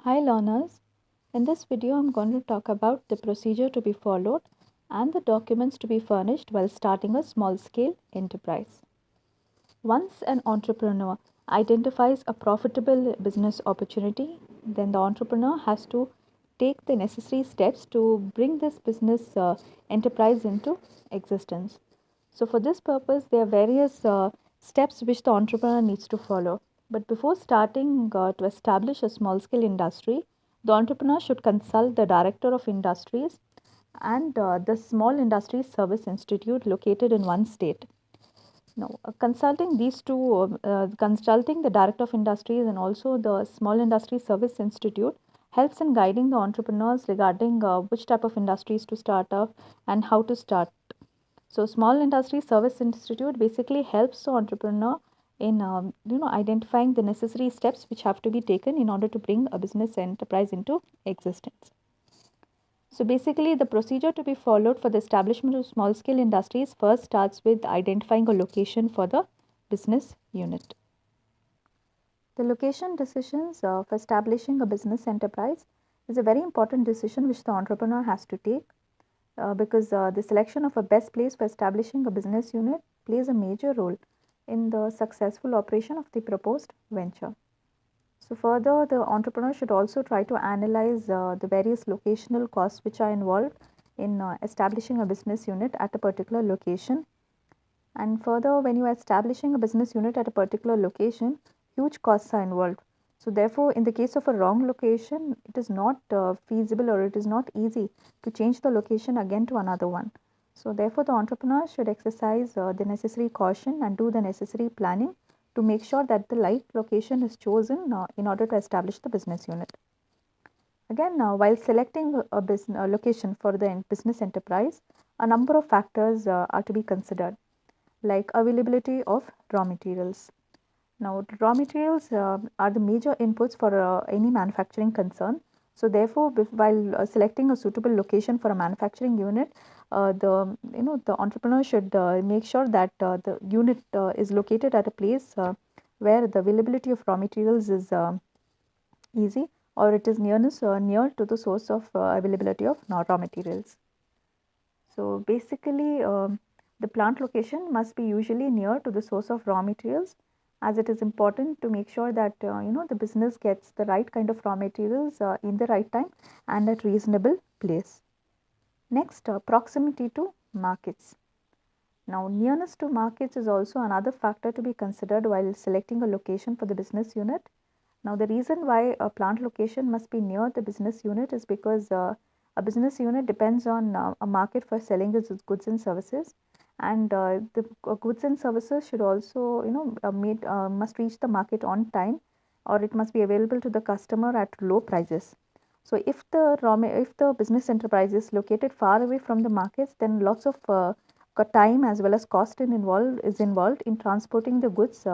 Hi learners, in this video I'm going to talk about the procedure to be followed and the documents to be furnished while starting a small scale enterprise. Once an entrepreneur identifies a profitable business opportunity, then the entrepreneur has to take the necessary steps to bring this business enterprise into existence. So, for this purpose, there are various steps which the entrepreneur needs to follow. But before starting to establish a small scale industry, the entrepreneur should consult the director of industries and the Small Industries Service Institute located in one state. No, consulting these two, consulting the Director of Industries and also the Small Industry Service Institute helps in guiding the entrepreneurs regarding which type of industries to start up and how to start. So, Small Industry Service Institute basically helps the entrepreneur in identifying the necessary steps which have to be taken in order to bring a business enterprise into existence. So basically, the procedure to be followed for the establishment of small scale industries first starts with identifying a location for the business unit. The location decisions for establishing a business enterprise is a very important decision which the entrepreneur has to take because the selection of a best place for establishing a business unit plays a major role in the successful operation of the proposed venture. So further, the entrepreneur should also try to analyze the various locational costs which are involved in establishing a business unit at a particular location. And further, when you are establishing a business unit at a particular location, huge costs are involved. So therefore, in the case of a wrong location, it is not feasible or it is not easy to change the location again to another one. So therefore, the entrepreneur should exercise the necessary caution and do the necessary planning to make sure that the right location is chosen in order to establish the business unit. Again, while selecting a business location for the business enterprise, a number of factors are to be considered, like availability of raw materials. Now, raw materials are the major inputs for any manufacturing concern. So, therefore, while selecting a suitable location for a manufacturing unit, the entrepreneur should make sure that the unit is located at a place where the availability of raw materials is easy, or it is near to the source of availability of raw materials. So basically, the plant location must be usually near to the source of raw materials, as it is important to make sure that the business gets the right kind of raw materials in the right time and at reasonable place. Next, proximity to markets. Now, nearness to markets is also another factor to be considered while selecting a location for the business unit. Now, the reason why a plant location must be near the business unit is because a business unit depends on a market for selling its goods and services, and the goods and services should also, must reach the market on time, or it must be available to the customer at low prices. So, if the business enterprise is located far away from the markets, then lots of time as well as cost is involved in transporting the goods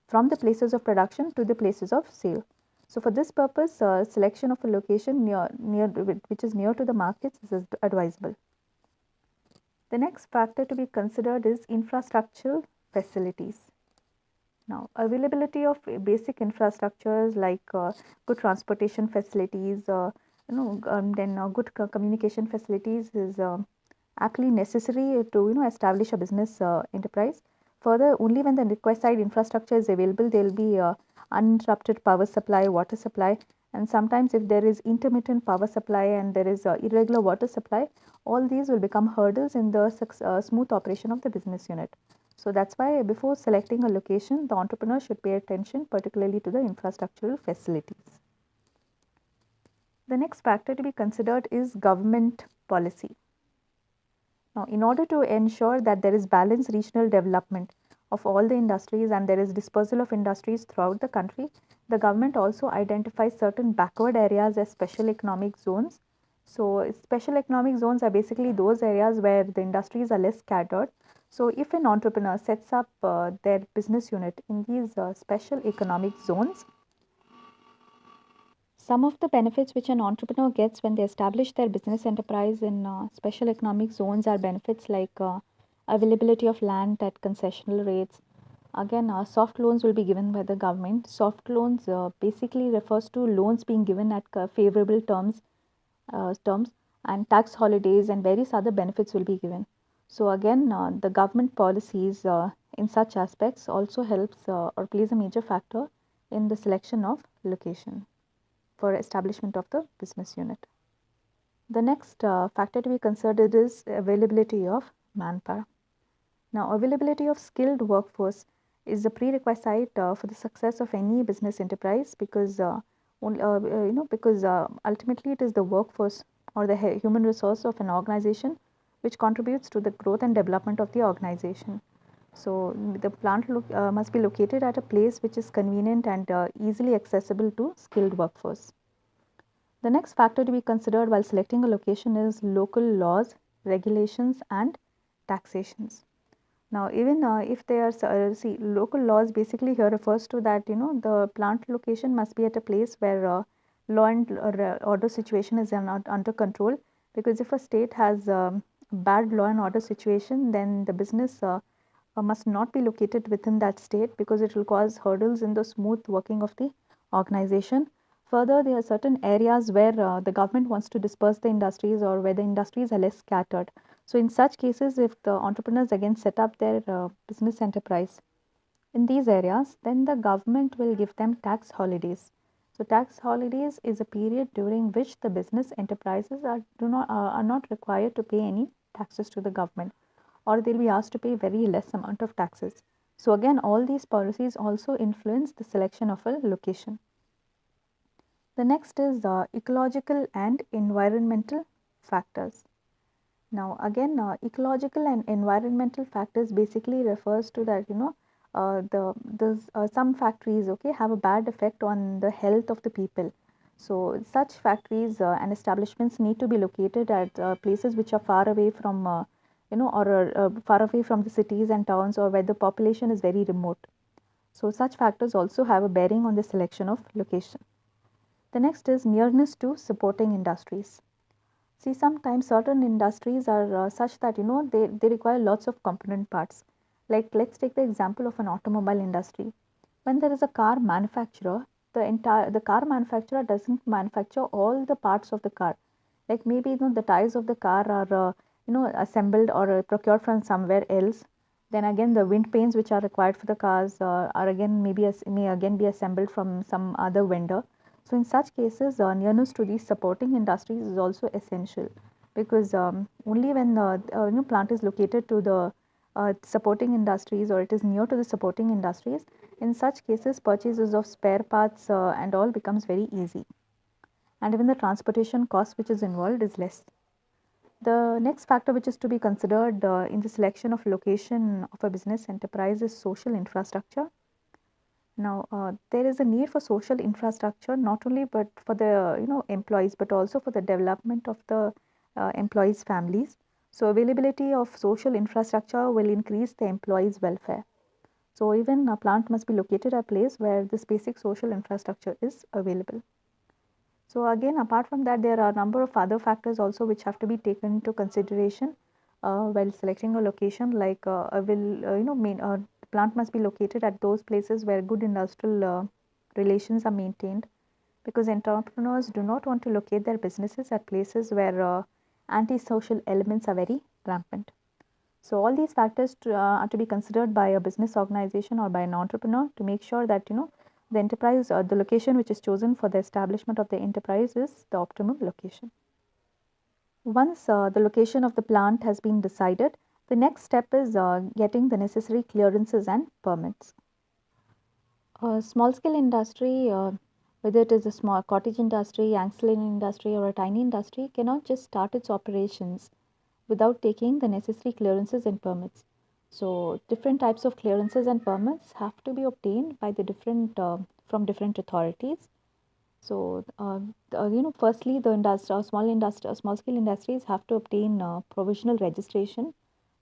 from the places of production to the places of sale. So for this purpose, selection of a location which is near to the markets is advisable. The next factor to be considered is infrastructural facilities. Now, availability of basic infrastructures like good transportation facilities, then good communication facilities is aptly necessary to establish a business enterprise. Further, only when the requisite infrastructure is available, there will be uninterrupted power supply, water supply, and sometimes if there is intermittent power supply and there is irregular water supply, all these will become hurdles in the smooth operation of the business unit. So that's why before selecting a location, the entrepreneur should pay attention particularly to the infrastructural facilities. The next factor to be considered is government policy. Now, in order to ensure that there is balanced regional development of all the industries and there is dispersal of industries throughout the country, the government also identifies certain backward areas as special economic zones. So, special economic zones are basically those areas where the industries are less scattered. So, if an entrepreneur sets up their business unit in these special economic zones, some of the benefits which an entrepreneur gets when they establish their business enterprise in special economic zones are benefits like availability of land at concessional rates, Again, soft loans will be given by the government. Soft loans basically refers to loans being given at favorable terms, and tax holidays and various other benefits will be given. So again, the government policies in such aspects also helps or plays a major factor in the selection of location for establishment of the business unit. The next factor to be considered is availability of manpower. Now, availability of skilled workforce is a prerequisite for the success of any business enterprise, because ultimately it is the workforce or the human resource of an organization which contributes to the growth and development of the organization. So the plant must be located at a place which is convenient and easily accessible to skilled workforce. The next factor to be considered while selecting a location is local laws, regulations, and taxations. Now, even if they are, see, local laws basically here refers to that, the plant location must be at a place where law and order situation is not under control. Because if a state has bad law and order situation, then the business must not be located within that state, because it will cause hurdles in the smooth working of the organization. Further, there are certain areas where the government wants to disperse the industries, or where the industries are less scattered. So in such cases, if the entrepreneurs again set up their business enterprise in these areas, then the government will give them tax holidays. So tax holidays is a period during which the business enterprises are not required to pay any taxes to the government, or they'll be asked to pay very less amount of taxes. So again, all these policies also influence the selection of a location. The next is ecological and environmental factors. Now again, ecological and environmental factors basically refers to that, some factories, okay, have a bad effect on the health of the people. So such factories and establishments need to be located at places which are far away from or far away from the cities and towns, or where the population is very remote. So such factors also have a bearing on the selection of location. The next is nearness to supporting industries. See, sometimes certain industries are such that they require lots of component parts. Like, let's take the example of an automobile industry. When there is a car manufacturer, the car manufacturer doesn't manufacture all the parts of the car. Like, maybe the tires of the car are assembled or procured from somewhere else. Then again, the wind panes which are required for the cars are again may again be assembled from some other vendor. So in such cases, nearness to these supporting industries is also essential, because only when the plant is located to the supporting industries, or it is near to the supporting industries, in such cases purchases of spare parts and all becomes very easy, and even the transportation cost which is involved is less. The next factor which is to be considered in the selection of location of a business enterprise is social infrastructure. Now, there is a need for social infrastructure, not only but for the employees, but also for the development of the employees' families. So, availability of social infrastructure will increase the employees' welfare. So, even a plant must be located at a place where this basic social infrastructure is available. So, again, apart from that, there are a number of other factors also which have to be taken into consideration while selecting a location. Like, plant must be located at those places where good industrial relations are maintained, because entrepreneurs do not want to locate their businesses at places where antisocial elements are very rampant. So all these factors are to be considered by a business organization or by an entrepreneur to make sure that the enterprise or the location which is chosen for the establishment of the enterprise is the optimum location. Once the location of the plant has been decided, the next step is getting the necessary clearances and permits. A small scale industry, whether it is a small cottage industry, ancillary industry, or a tiny industry, cannot just start its operations without taking the necessary clearances and permits. So different types of clearances and permits have to be obtained by the different from different authorities. So firstly, the small scale industries have to obtain provisional registration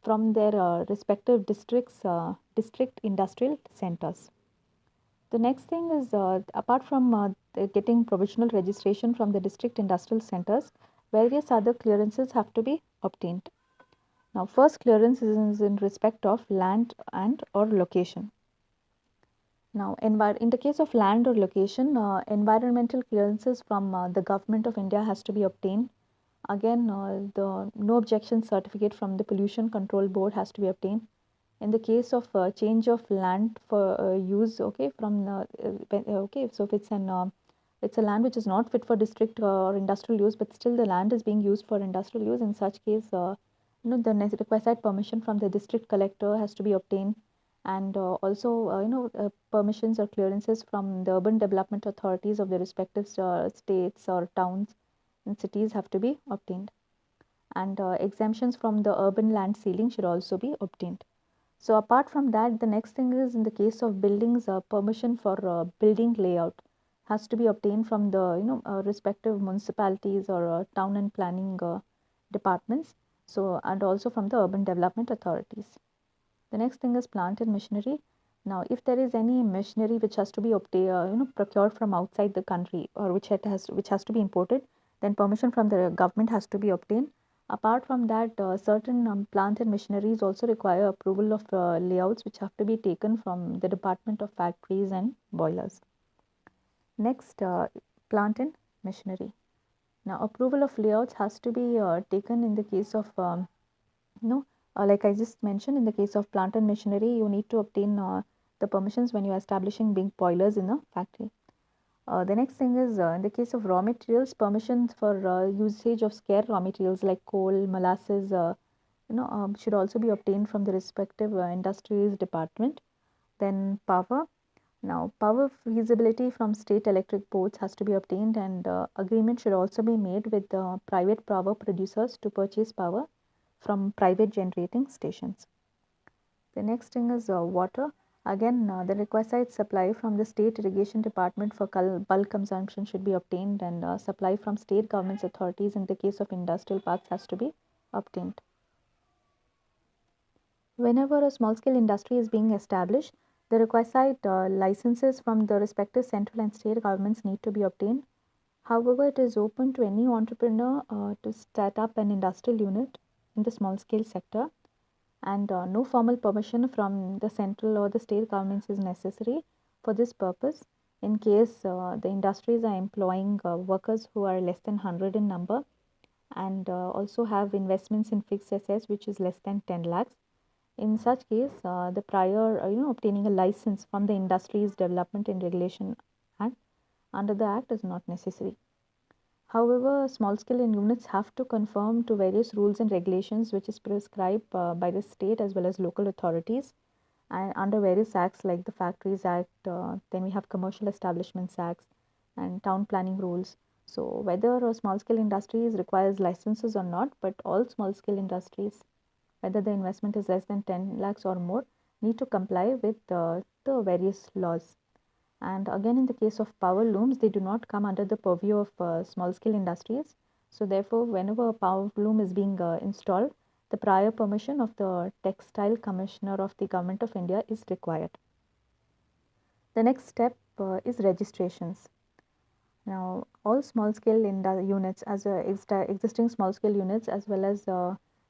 from their respective district industrial centers. The next thing is, apart from getting provisional registration from the district industrial centers, various other clearances have to be obtained. Now, first clearance is in respect of land and or location. Now, in the case of land or location, environmental clearances from the government of India has to be obtained. Again, the no objection certificate from the Pollution Control Board has to be obtained. In the case of change of land for use, okay, from okay, so if it's a land which is not fit for district or industrial use, but still the land is being used for industrial use. In such case, the requisite permission from the district collector has to be obtained, and also permissions or clearances from the urban development authorities of the respective states or towns and cities have to be obtained, and exemptions from the urban land ceiling should also be obtained. So apart from that, the next thing is in the case of buildings, permission for building layout has to be obtained from the respective municipalities or town and planning departments. So and also from the urban development authorities. The next thing is plant and machinery. Now, if there is any machinery which has to be procured from outside the country, or which has to be imported, then permission from the government has to be obtained. Apart from that, certain plant and machineries also require approval of layouts which have to be taken from the Department of Factories and Boilers. Next, plant and machinery. Now, approval of layouts has to be taken in the case of like I just mentioned, in the case of plant and machinery, you need to obtain the permissions when you are establishing big boilers in a factory. The next thing is in the case of raw materials, permissions for usage of scarce raw materials like coal, molasses, should also be obtained from the respective industries department. Then power. Now, power feasibility from state electric boards has to be obtained, and agreement should also be made with the private power producers to purchase power from private generating stations. The next thing is water. Again, the requisite supply from the state irrigation department for bulk consumption should be obtained, and supply from state governments authorities in the case of industrial parks has to be obtained. Whenever a small scale industry is being established, the requisite licenses from the respective central and state governments need to be obtained. However, it is open to any entrepreneur to start up an industrial unit in the small scale sector, and no formal permission from the central or the state governments is necessary for this purpose. In case the industries are employing workers who are less than 100 in number, and also have investments in fixed assets which is less than 10 lakhs. In such case, the prior obtaining a license from the Industries Development and Regulation Act under the act is not necessary. However, small scale units have to conform to various rules and regulations which is prescribed by the state as well as local authorities, and under various acts like the Factories Act, then we have Commercial Establishments Acts and Town Planning Rules. So whether a small scale industries requires licenses or not, but all small scale industries, whether the investment is less than 10 lakhs or more, need to comply with the various laws. And again, in the case of power looms, they do not come under the purview of small scale industries. So therefore, whenever a power loom is being installed, the prior permission of the Textile Commissioner of the Government of India is required. The next step is registrations. Now, all small scale units as existing small scale units as well as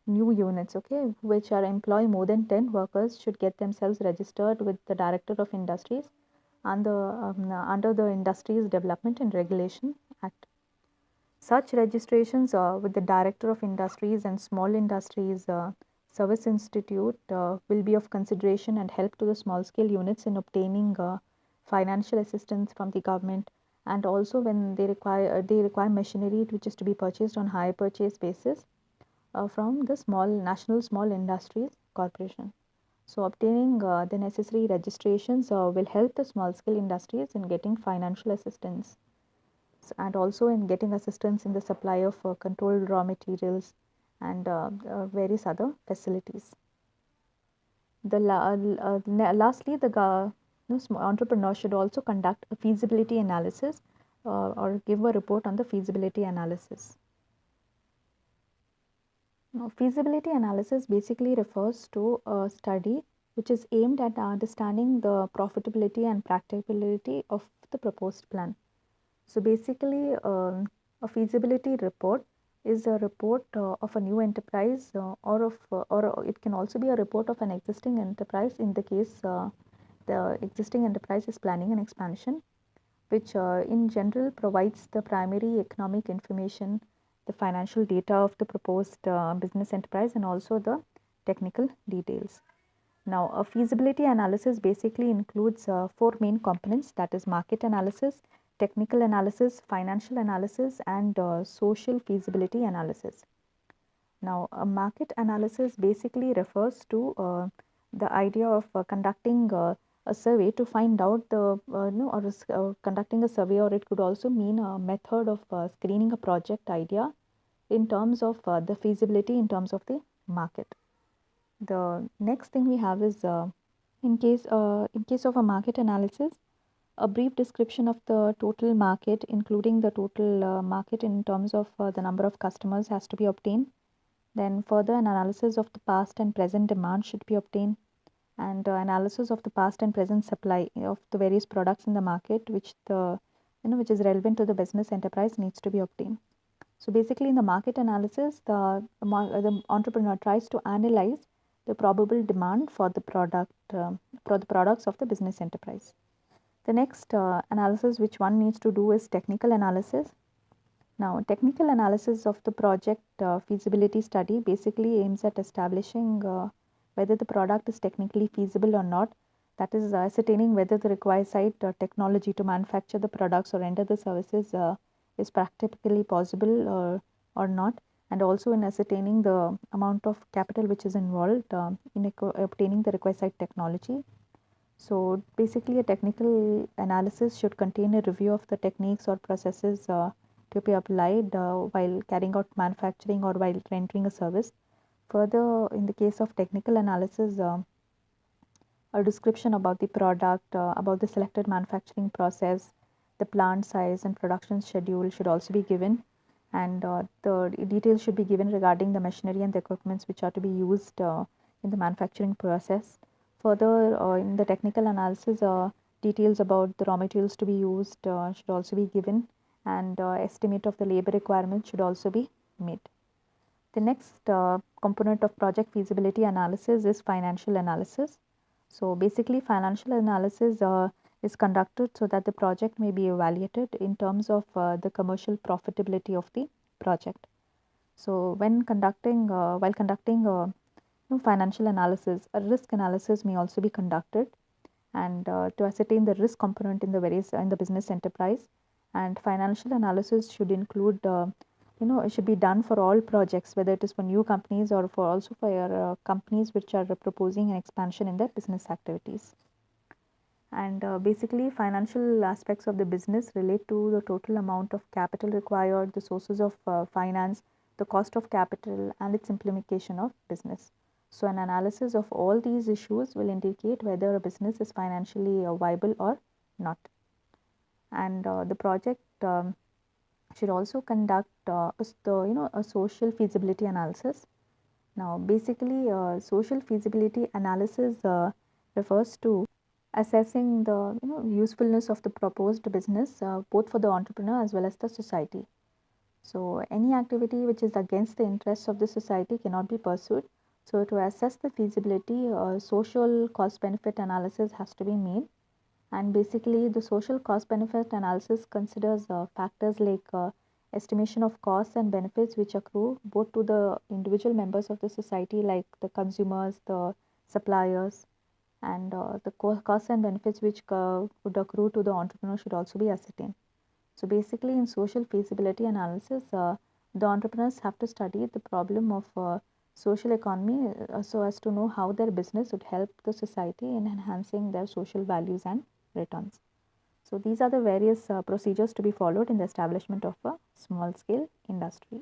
new units, okay, which are employ more than 10 workers should get themselves registered with the Director of Industries under the Industries Development and Regulation Act. Such registrations with the Director of Industries and Small Industries Service Institute will be of consideration and help to the small scale units in obtaining financial assistance from the government, and also when they require machinery which is to be purchased on hire purchase basis from the National Small Industries Corporation. So obtaining the necessary registrations will help the small scale industries in getting financial assistance, and also in getting assistance in the supply of controlled raw materials and various other facilities. Lastly, the small entrepreneur should also conduct a feasibility analysis or give a report on the feasibility analysis. Now, feasibility analysis basically refers to a study which is aimed at understanding the profitability and practicability of the proposed plan. So basically, a feasibility report is a report of a new enterprise or it can also be a report of an existing enterprise in the case The existing enterprise is planning and expansion, which in general provides the primary economic information, the financial data of the proposed business enterprise, and also the technical details. Now, a feasibility analysis basically includes four main components, that is market analysis, technical analysis, financial analysis, and social feasibility analysis. Now, a market analysis basically refers to the idea of conducting a survey to find out the, or conducting a survey, or it could also mean a method of screening a project idea in terms of the feasibility in terms of the market. The next thing we have is in case of a market analysis, a brief description of the total market, including the total market in terms of the number of customers, has to be obtained. Then further an analysis of the past and present demand should be obtained, and analysis of the past and present supply of the various products in the market, which the which is relevant to the business enterprise, needs to be obtained. So basically, in the market analysis, the entrepreneur tries to analyze the probable demand for the products of the business enterprise. The next analysis which one needs to do is technical analysis. Now, technical analysis of the project feasibility study basically aims at establishing whether the product is technically feasible or not. That is, ascertaining whether the requisite technology to manufacture the products or render the services is practically possible or not, and also in ascertaining the amount of capital which is involved in obtaining the requisite technology. So basically, a technical analysis should contain a review of the techniques or processes to be applied while carrying out manufacturing or while rendering a service. Further, in the case of technical analysis, a description about the product, about the selected manufacturing process, the plant size and production schedule should also be given, and the details should be given regarding the machinery and the equipments which are to be used in the manufacturing process. Further, in the technical analysis, details about the raw materials to be used should also be given, and estimate of the labor requirement should also be made. The next component of project feasibility analysis is financial analysis. So basically, financial analysis is conducted so that the project may be evaluated in terms of the commercial profitability of the project. So while conducting financial analysis, a risk analysis may also be conducted, and to ascertain the risk component in the business enterprise. And financial analysis should include it should be done for all projects, whether it is for new companies or for also for companies which are proposing an expansion in their business activities. And basically, financial aspects of the business relate to the total amount of capital required, the sources of finance, the cost of capital, and its implication of business. So an analysis of all these issues will indicate whether a business is financially viable or not. And the project should also conduct a social feasibility analysis. Now, basically, social feasibility analysis refers to assessing the usefulness of the proposed business both for the entrepreneur as well as the society. So, any activity which is against the interests of the society cannot be pursued. So, to assess the feasibility, social cost benefit analysis has to be made, and basically the social cost benefit analysis considers factors like estimation of costs and benefits which accrue both to the individual members of the society, like the consumers, the suppliers, and the costs and benefits which would accrue to the entrepreneur should also be ascertained. So basically, in social feasibility analysis, the entrepreneurs have to study the problem of social economy so as to know how their business would help the society in enhancing their social values and returns. So these are the various procedures to be followed in the establishment of a small scale industry.